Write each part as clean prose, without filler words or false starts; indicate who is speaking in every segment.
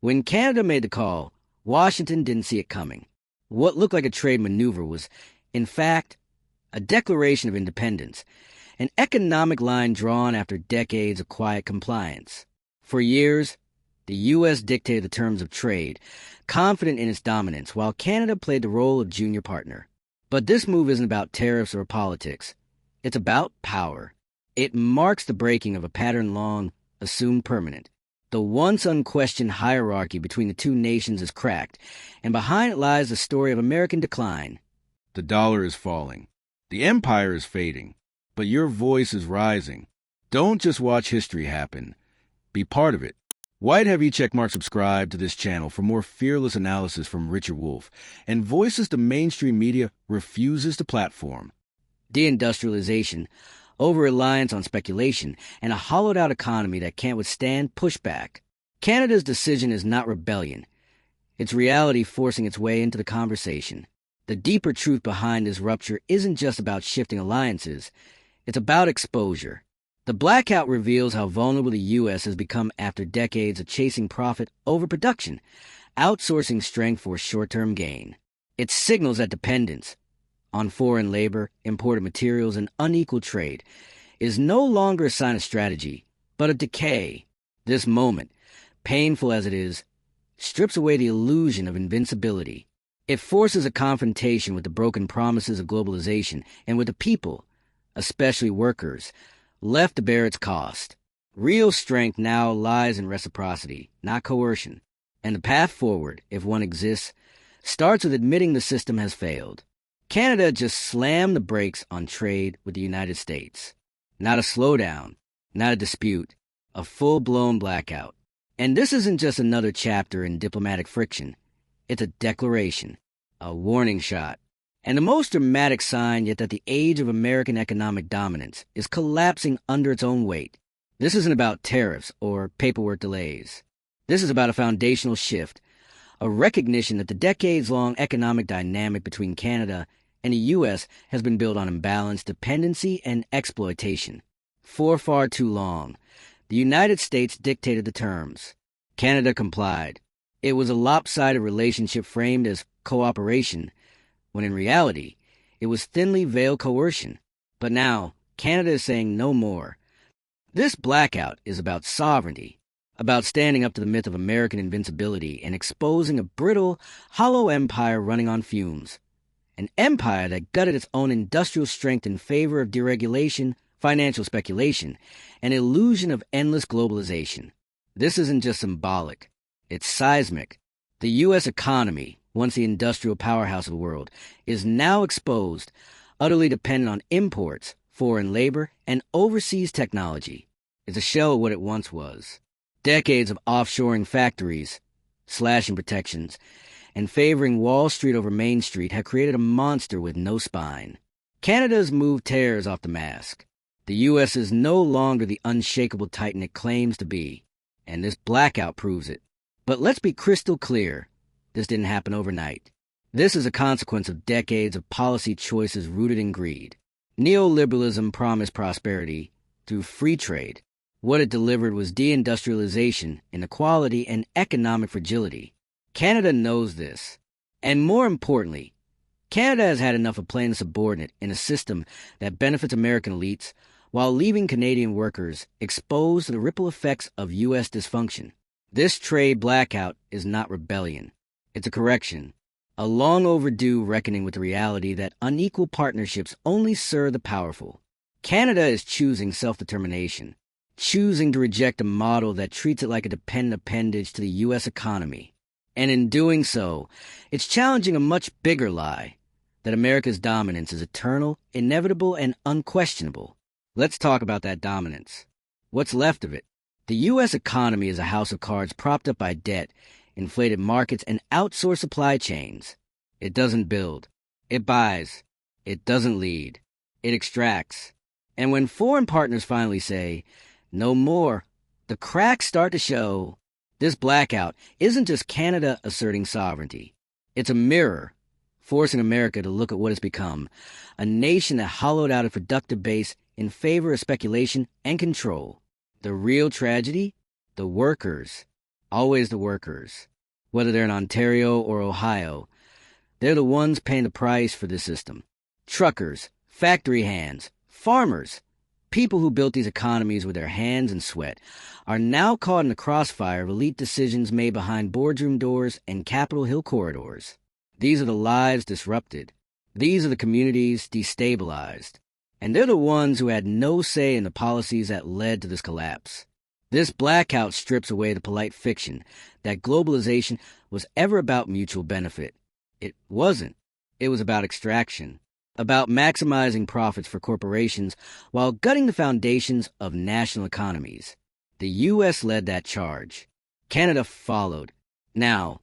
Speaker 1: When Canada made the call, Washington didn't see it coming. What looked like a trade maneuver was, in fact, a declaration of independence, an economic line drawn after decades of quiet compliance. For years, the U.S. dictated the terms of trade, confident in its dominance, while Canada played the role of junior partner. But this move isn't about tariffs or politics. It's about power. It marks the breaking of a pattern long assumed permanent. The once unquestioned hierarchy between the two nations is cracked, and behind it lies the story of American decline.
Speaker 2: The dollar is falling. The empire is fading. But your voice is rising. Don't just watch history happen. Be part of it. White Heavy Checkmark subscribe to this channel for more fearless analysis from Richard Wolff and voices the mainstream media refuses to platform.
Speaker 1: Deindustrialization, over-reliance on speculation, and a hollowed-out economy that can't withstand pushback. Canada's decision is not rebellion. It's reality forcing its way into the conversation. The deeper truth behind this rupture isn't just about shifting alliances. It's about exposure. The blackout reveals how vulnerable the U.S. has become after decades of chasing profit over production, outsourcing strength for short-term gain. It signals that dependence on foreign labor, imported materials, and unequal trade is no longer a sign of strategy, but of decay. This moment, painful as it is, strips away the illusion of invincibility. It forces a confrontation with the broken promises of globalization and with the people, especially workers, left to bear its cost. Real strength now lies in reciprocity, not coercion. And the path forward, if one exists, starts with admitting the system has failed. Canada just slammed the brakes on trade with the United States. Not a slowdown, not a dispute, a full-blown blackout. And this isn't just another chapter in diplomatic friction. It's a declaration, a warning shot, and the most dramatic sign yet that the age of American economic dominance is collapsing under its own weight. This isn't about tariffs or paperwork delays. This is about a foundational shift, a recognition that the decades-long economic dynamic between Canada and the U.S. has been built on imbalance, dependency, and exploitation. For far too long, the United States dictated the terms. Canada complied. It was a lopsided relationship framed as cooperation, when in reality, it was thinly veiled coercion. But now, Canada is saying no more. This blackout is about sovereignty, about standing up to the myth of American invincibility and exposing a brittle, hollow empire running on fumes. An empire that gutted its own industrial strength in favor of deregulation, financial speculation, and illusion of endless globalization. This isn't just symbolic. It's seismic. The U.S. economy, once the industrial powerhouse of the world, is now exposed, utterly dependent on imports, foreign labor, and overseas technology. It's a shell of what it once was. Decades of offshoring factories, slashing protections, and favoring Wall Street over Main Street have created a monster with no spine. Canada's move tears off the mask. The U.S. is no longer the unshakable titan it claims to be, and this blackout proves it. But let's be crystal clear. This didn't happen overnight. This is a consequence of decades of policy choices rooted in greed. Neoliberalism promised prosperity through free trade. What it delivered was deindustrialization, inequality, and economic fragility. Canada knows this. And more importantly, Canada has had enough of playing subordinate in a system that benefits American elites while leaving Canadian workers exposed to the ripple effects of U.S. dysfunction. This trade blackout is not rebellion. It's a correction, a long overdue reckoning with the reality that unequal partnerships only serve the powerful. Canada is choosing self-determination, choosing to reject a model that treats it like a dependent appendage to the U.S. economy. And in doing so, it's challenging a much bigger lie, that America's dominance is eternal, inevitable, and unquestionable. Let's talk about that dominance. What's left of it? The U.S. economy is a house of cards propped up by debt, inflated markets, and outsourced supply chains. It doesn't build. It buys. It doesn't lead. It extracts. And when foreign partners finally say, no more, the cracks start to show. This blackout isn't just Canada asserting sovereignty. It's a mirror, forcing America to look at what it's become, a nation that hollowed out a productive base in favor of speculation and control. The real tragedy? The workers. Always the workers. Whether they're in Ontario or Ohio, they're the ones paying the price for this system. Truckers, factory hands, farmers, people who built these economies with their hands and sweat, are now caught in the crossfire of elite decisions made behind boardroom doors and Capitol Hill corridors. These are the lives disrupted. These are the communities destabilized. And they're the ones who had no say in the policies that led to this collapse. This blackout strips away the polite fiction that globalization was ever about mutual benefit. It wasn't. It was about extraction, about maximizing profits for corporations while gutting the foundations of national economies. The U.S. led that charge. Canada followed. Now,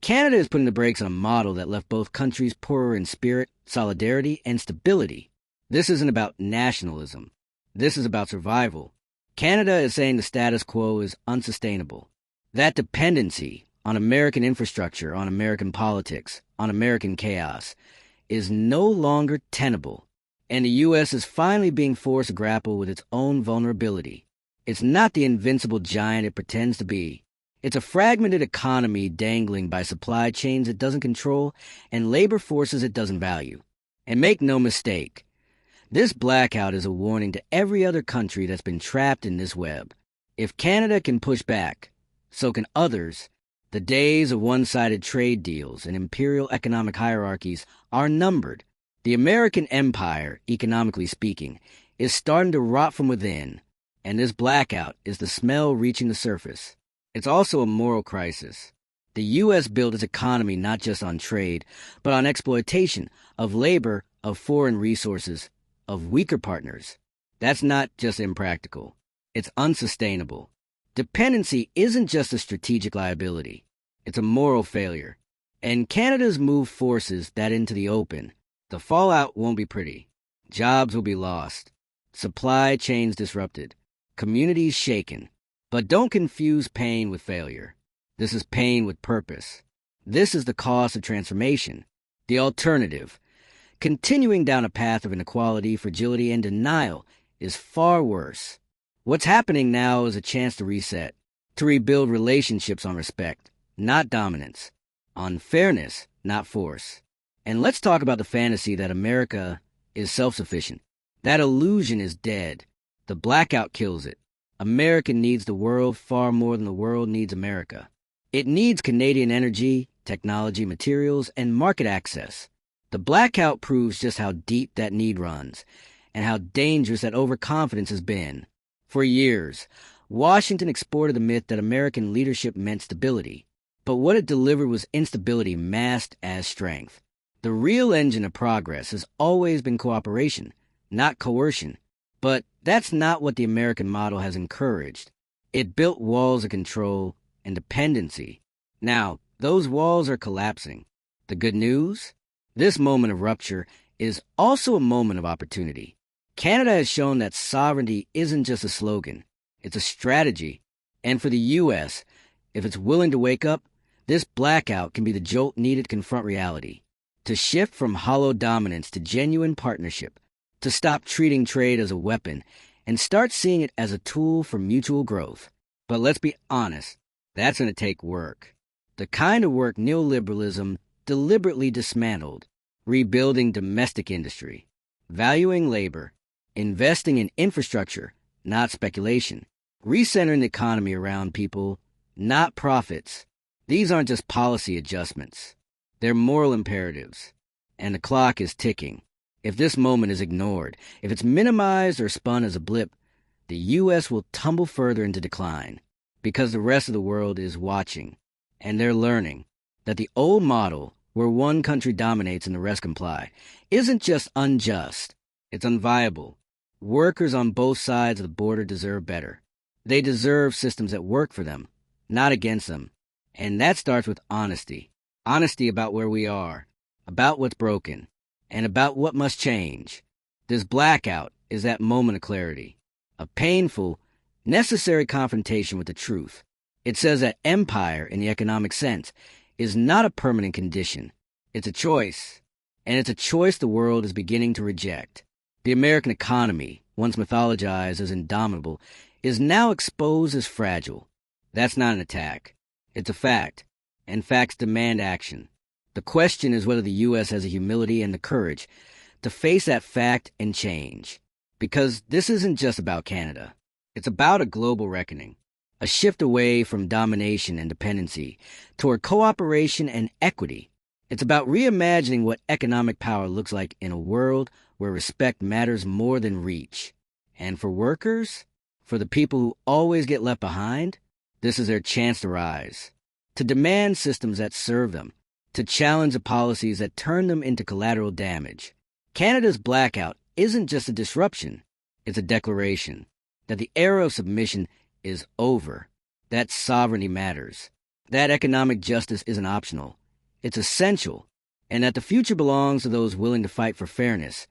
Speaker 1: Canada is putting the brakes on a model that left both countries poorer in spirit, solidarity, and stability. This isn't about nationalism. This is about survival. Canada is saying the status quo is unsustainable. That dependency on American infrastructure, on American politics, on American chaos, is no longer tenable. And the U.S. is finally being forced to grapple with its own vulnerability. It's not the invincible giant it pretends to be. It's a fragmented economy dangling by supply chains it doesn't control and labor forces it doesn't value. And make no mistake, this blackout is a warning to every other country that's been trapped in this web. If Canada can push back, so can others. The days of one-sided trade deals and imperial economic hierarchies are numbered. The American empire, economically speaking, is starting to rot from within, and this blackout is the smell reaching the surface. It's also a moral crisis. The U.S. built its economy not just on trade, but on exploitation of labor, of foreign resources, of weaker partners. That's not just impractical. It's unsustainable. Dependency isn't just a strategic liability. It's a moral failure. And Canada's move forces that into the open. The fallout won't be pretty. Jobs will be lost. Supply chains disrupted. Communities shaken. But don't confuse pain with failure. This is pain with purpose. This is the cost of transformation. The alternative, continuing down a path of inequality, fragility, and denial, is far worse. What's happening now is a chance to reset, to rebuild relationships on respect, not dominance, on fairness, not force. And let's talk about the fantasy that America is self-sufficient. That illusion is dead. The blackout kills it. America needs the world far more than the world needs America. It needs Canadian energy, technology, materials, and market access. The blackout proves just how deep that need runs, and how dangerous that overconfidence has been. For years, Washington exported the myth that American leadership meant stability, but what it delivered was instability masked as strength. The real engine of progress has always been cooperation, not coercion, but that's not what the American model has encouraged. It built walls of control and dependency. Now, those walls are collapsing. The good news? This moment of rupture is also a moment of opportunity. Canada has shown that sovereignty isn't just a slogan, it's a strategy. And for the U.S., if it's willing to wake up, this blackout can be the jolt needed to confront reality, to shift from hollow dominance to genuine partnership, to stop treating trade as a weapon and start seeing it as a tool for mutual growth. But let's be honest, that's going to take work. The kind of work neoliberalism deliberately dismantled, rebuilding domestic industry, valuing labor, investing in infrastructure, not speculation, recentering the economy around people, not profits. These aren't just policy adjustments. They're moral imperatives. And the clock is ticking. If this moment is ignored, if it's minimized or spun as a blip, the U.S. will tumble further into decline because the rest of the world is watching, and they're learning that the old model, where one country dominates and the rest comply, isn't just unjust, it's unviable. Workers on both sides of the border deserve better. They deserve systems that work for them, not against them. And that starts with honesty. Honesty about where we are, about what's broken, and about what must change. This blackout is that moment of clarity, a painful, necessary confrontation with the truth. It says that empire, in the economic sense, is not a permanent condition. It's a choice, and it's a choice the world is beginning to reject. The American economy, once mythologized as indomitable, is now exposed as fragile. That's not an attack. It's a fact, and facts demand action. The question is whether the U.S. has the humility and the courage to face that fact and change. Because this isn't just about Canada. It's about a global reckoning, a shift away from domination and dependency toward cooperation and equity. It's about reimagining what economic power looks like in a world where respect matters more than reach. And for workers, for the people who always get left behind, this is their chance to rise, to demand systems that serve them, to challenge the policies that turn them into collateral damage. Canada's blackout isn't just a disruption, it's a declaration that the era of submission is over, that sovereignty matters, that economic justice isn't optional, it's essential, and that the future belongs to those willing to fight for fairness,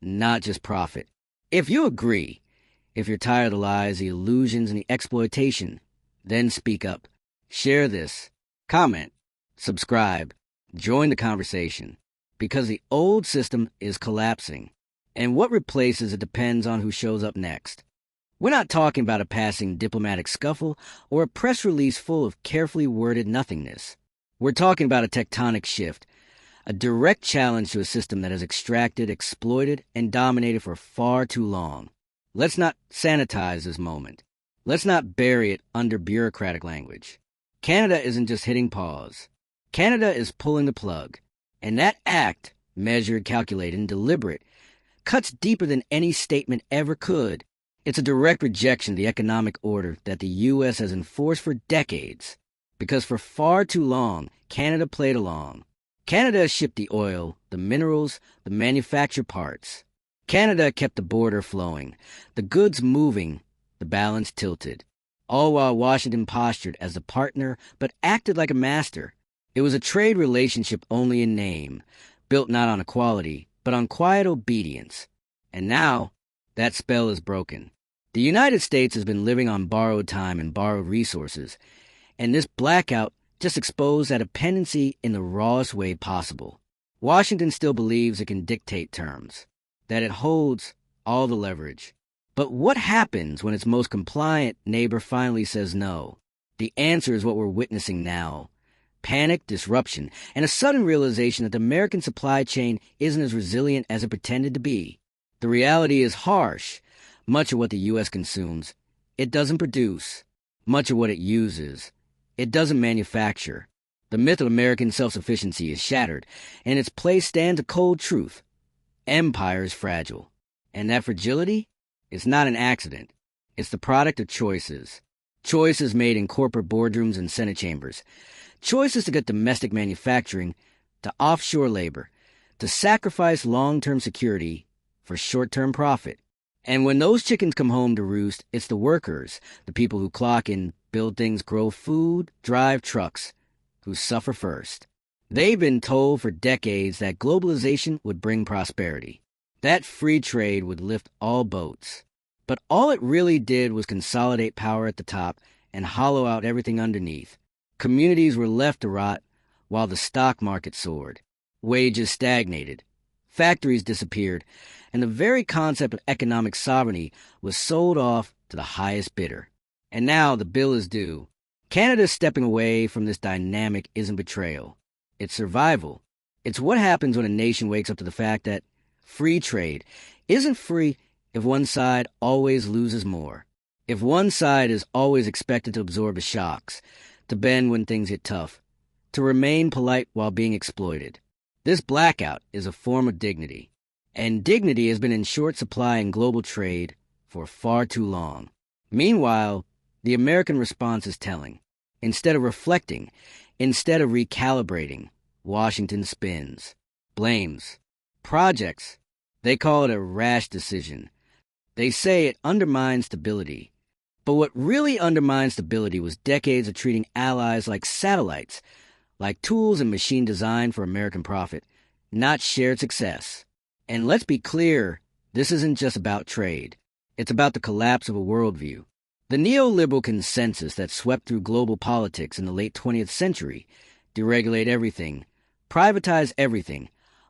Speaker 1: not just profit. If you agree, if you're tired of the lies, the illusions, and the exploitation, then speak up. Share this. Comment. Subscribe. Join the conversation. Because the old system is collapsing, and what replaces it depends on who shows up next. We're not talking about a passing diplomatic scuffle or a press release full of carefully worded nothingness. We're talking about a tectonic shift, a direct challenge to a system that has extracted, exploited, and dominated for far too long. Let's not sanitize this moment. Let's not bury it under bureaucratic language. Canada isn't just hitting pause. Canada is pulling the plug. And that act, measured, calculated, and deliberate, cuts deeper than any statement ever could. It's a direct rejection of the economic order that the U.S. has enforced for decades. Because for far too long, Canada played along. Canada shipped the oil, the minerals, the manufactured parts. Canada kept the border flowing, the goods moving, the balance tilted. All while Washington postured as the partner, but acted like a master. It was a trade relationship only in name, built not on equality, but on quiet obedience. And now, that spell is broken. The United States has been living on borrowed time and borrowed resources, and this blackout just exposed that dependency in the rawest way possible. Washington still believes it can dictate terms, that it holds all the leverage. But what happens when its most compliant neighbor finally says no? The answer is what we're witnessing now. Panic, disruption, and a sudden realization that the American supply chain isn't as resilient as it pretended to be. The reality is harsh. Much of what the U.S. consumes, it doesn't produce. Much of what it uses, it doesn't manufacture. The myth of American self-sufficiency is shattered, and in its place stands a cold truth. Empire is fragile. And that fragility? It's not an accident. It's the product of choices. Choices made in corporate boardrooms and Senate chambers. Choices to get domestic manufacturing, to offshore labor, to sacrifice long-term security for short-term profit. And when those chickens come home to roost, it's the workers, the people who clock in, build things, grow food, drive trucks, who suffer first. They've been told for decades that globalization would bring prosperity, that free trade would lift all boats. But all it really did was consolidate power at the top and hollow out everything underneath. Communities were left to rot while the stock market soared. Wages stagnated. Factories disappeared. And the very concept of economic sovereignty was sold off to the highest bidder. And now the bill is due. Canada's stepping away from this dynamic isn't betrayal. It's survival. It's what happens when a nation wakes up to the fact that free trade isn't free if one side always loses more. If one side is always expected to absorb the shocks, to bend when things get tough, to remain polite while being exploited. This blackout is a form of dignity. And dignity has been in short supply in global trade for far too long. Meanwhile, the American response is telling. Instead of reflecting, instead of recalibrating, Washington spins, blames, projects. They call it a rash decision. They say it undermines stability. But what really undermined stability was decades of treating allies like satellites, like tools and machine designed for American profit, not shared success. And let's be clear, this isn't just about trade. It's about the collapse of a worldview. The neoliberal consensus that swept through global politics in the late 20th century, deregulate everything, privatize everything,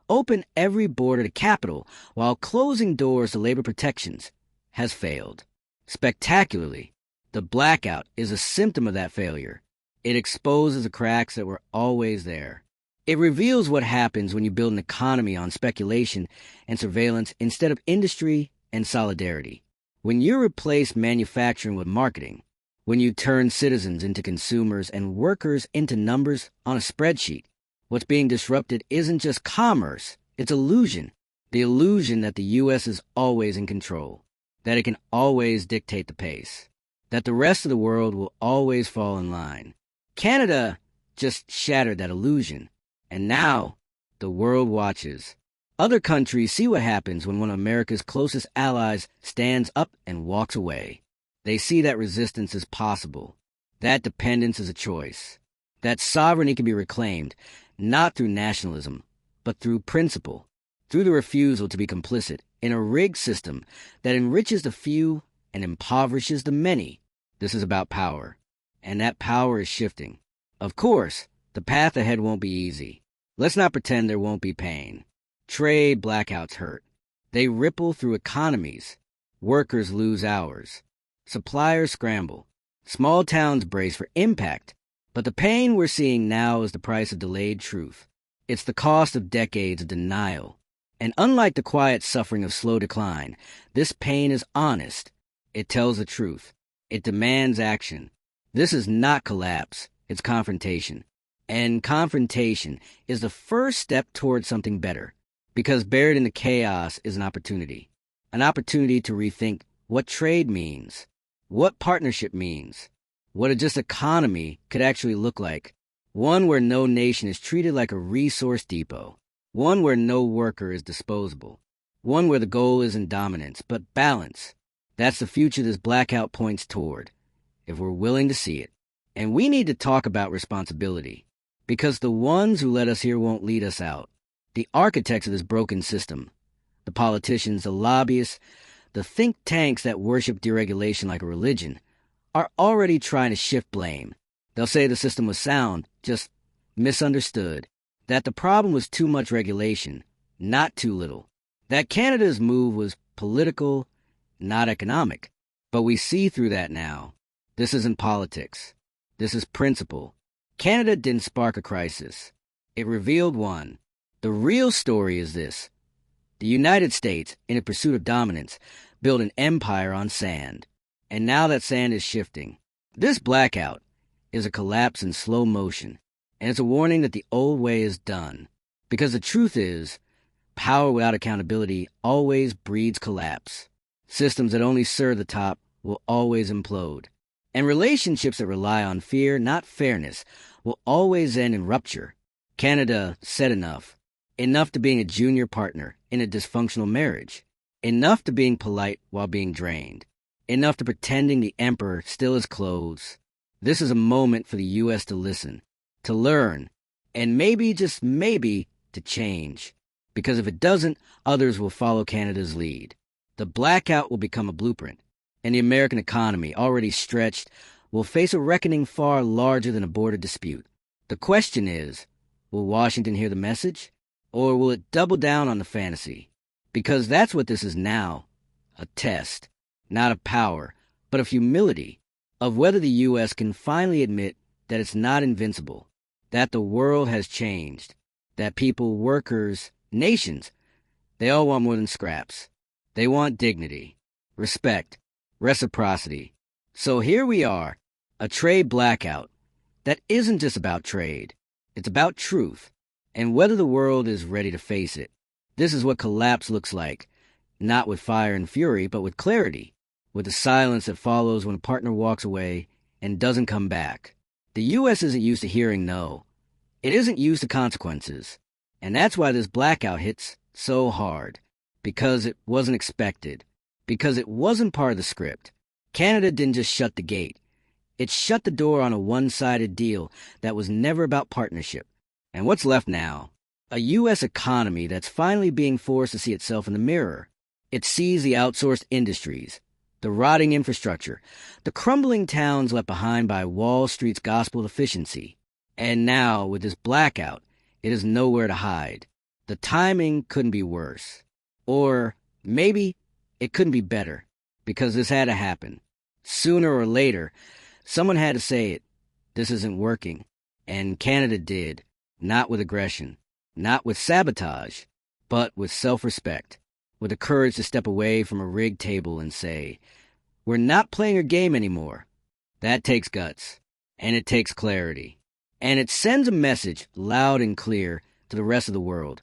Speaker 1: open every border to capital while closing doors to labor protections, has failed. Spectacularly, the blackout is a symptom of that failure. It exposes the cracks that were always there. It reveals what happens when you build an economy on speculation and surveillance instead of industry and solidarity. When you replace manufacturing with marketing, when you turn citizens into consumers and workers into numbers on a spreadsheet, what's being disrupted isn't just commerce, it's illusion. The illusion that the U.S. is always in control, that it can always dictate the pace, that the rest of the world will always fall in line. Canada just shattered that illusion, and now the world watches. Other countries see what happens when one of America's closest allies stands up and walks away. They see that resistance is possible, that dependence is a choice, that sovereignty can be reclaimed, not through nationalism, but through principle, through the refusal to be complicit in a rigged system that enriches the few and impoverishes the many. This is about power, and that power is shifting. Of course, the path ahead won't be easy. Let's not pretend there won't be pain. Trade blackouts hurt. They ripple through economies. Workers lose hours. Suppliers scramble. Small towns brace for impact. But the pain we're seeing now is the price of delayed truth. It's the cost of decades of denial. And unlike the quiet suffering of slow decline, this pain is honest. It tells the truth. It demands action. This is not collapse. It's confrontation. And confrontation is the first step towards something better. Because buried in the chaos is an opportunity. An opportunity to rethink what trade means, what partnership means, what a just economy could actually look like. One where no nation is treated like a resource depot. One where no worker is disposable. One where the goal isn't dominance, but balance. That's the future this blackout points toward, if we're willing to see it. And we need to talk about responsibility, because the ones who let us here won't lead us out. The architects of this broken system, the politicians, the lobbyists, the think tanks that worship deregulation like a religion, are already trying to shift blame. They'll say the system was sound, just misunderstood. That the problem was too much regulation, not too little. That Canada's move was political, not economic. But we see through that now. This isn't politics. This is principle. Canada didn't spark a crisis. It revealed one. The real story is this. The United States, in a pursuit of dominance, built an empire on sand. And now that sand is shifting. This blackout is a collapse in slow motion. And it's a warning that the old way is done. Because the truth is, power without accountability always breeds collapse. Systems that only serve the top will always implode. And relationships that rely on fear, not fairness, will always end in rupture. Canada said enough. Enough to being a junior partner in a dysfunctional marriage. Enough to being polite while being drained. Enough to pretending the emperor still has clothes. This is a moment for the U.S. to listen. To learn, and maybe, just maybe, to change. Because if it doesn't, others will follow Canada's lead. The blackout will become a blueprint, and the American economy, already stretched, will face a reckoning far larger than a border dispute. The question is, will Washington hear the message, or will it double down on the fantasy? Because that's what this is now, a test, not of power, but of humility, of whether the U.S. can finally admit that it's not invincible. That the world has changed, that people, workers, nations, they all want more than scraps. They want dignity, respect, reciprocity. So here we are, a trade blackout that isn't just about trade. It's about truth, and whether the world is ready to face it. This is what collapse looks like, not with fire and fury, but with clarity, with the silence that follows when a partner walks away and doesn't come back. The U.S. isn't used to hearing no. It isn't used to consequences. And that's why this blackout hits so hard. Because it wasn't expected. Because it wasn't part of the script. Canada didn't just shut the gate. It shut the door on a one-sided deal that was never about partnership. And what's left now? A U.S. economy that's finally being forced to see itself in the mirror. It sees the outsourced industries, the rotting infrastructure, the crumbling towns left behind by Wall Street's gospel efficiency. And now, with this blackout, it is nowhere to hide. The timing couldn't be worse. Or maybe it couldn't be better, because this had to happen. Sooner or later, someone had to say it. This isn't working. And Canada did, not with aggression, not with sabotage, but with self-respect, with the courage to step away from a rigged table and say, we're not playing your game anymore. That takes guts, and it takes clarity, and it sends a message loud and clear to the rest of the world.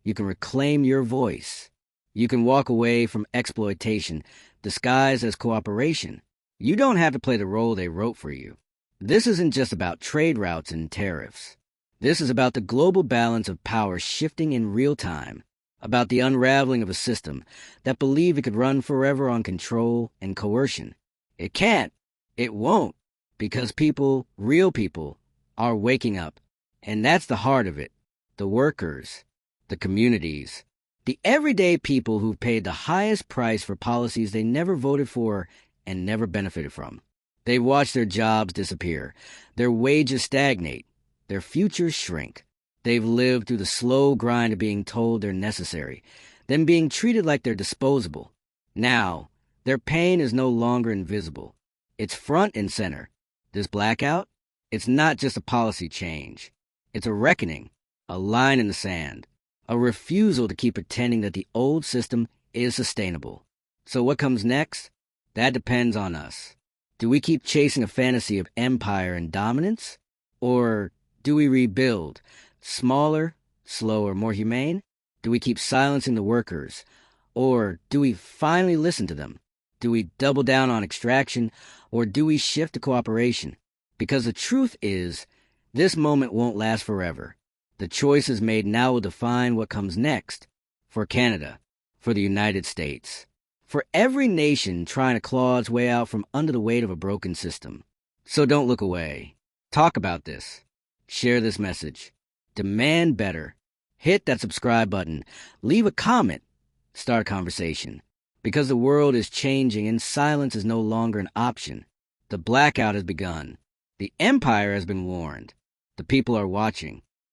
Speaker 1: You can reclaim your voice. You can walk away from exploitation disguised as cooperation. You don't have to play the role they wrote for you. This isn't just about trade routes and tariffs. This is about the global balance of power shifting in real time, about the unraveling of a system that believed it could run forever on control and coercion. It can't. It won't. Because people, real people, are waking up. And that's the heart of it. The workers, the communities, the everyday people who've paid the highest price for policies they never voted for and never benefited from. They've watched their jobs disappear, their wages stagnate, their futures shrink. They've lived through the slow grind of being told they're necessary, then being treated like they're disposable. Now, their pain is no longer invisible. It's front and center. This blackout, it's not just a policy change. It's a reckoning, a line in the sand, a refusal to keep pretending that the old system is sustainable. So what comes next? That depends on us. Do we keep chasing a fantasy of empire and dominance? Or do we rebuild, smaller, slower, more humane? Do we keep silencing the workers? Or do we finally listen to them? Do we double down on extraction? Or do we shift to cooperation? Because the truth is, this moment won't last forever. The choices made now will define what comes next. For Canada, for the United States, for every nation trying to claw its way out from under the weight of a broken system. So don't look away. Talk about this. Share this message. Demand better. Hit that subscribe button. Leave a comment. Start a conversation. Because the world is changing and silence is no longer an option. The blackout has begun. The empire has been warned. The people are watching.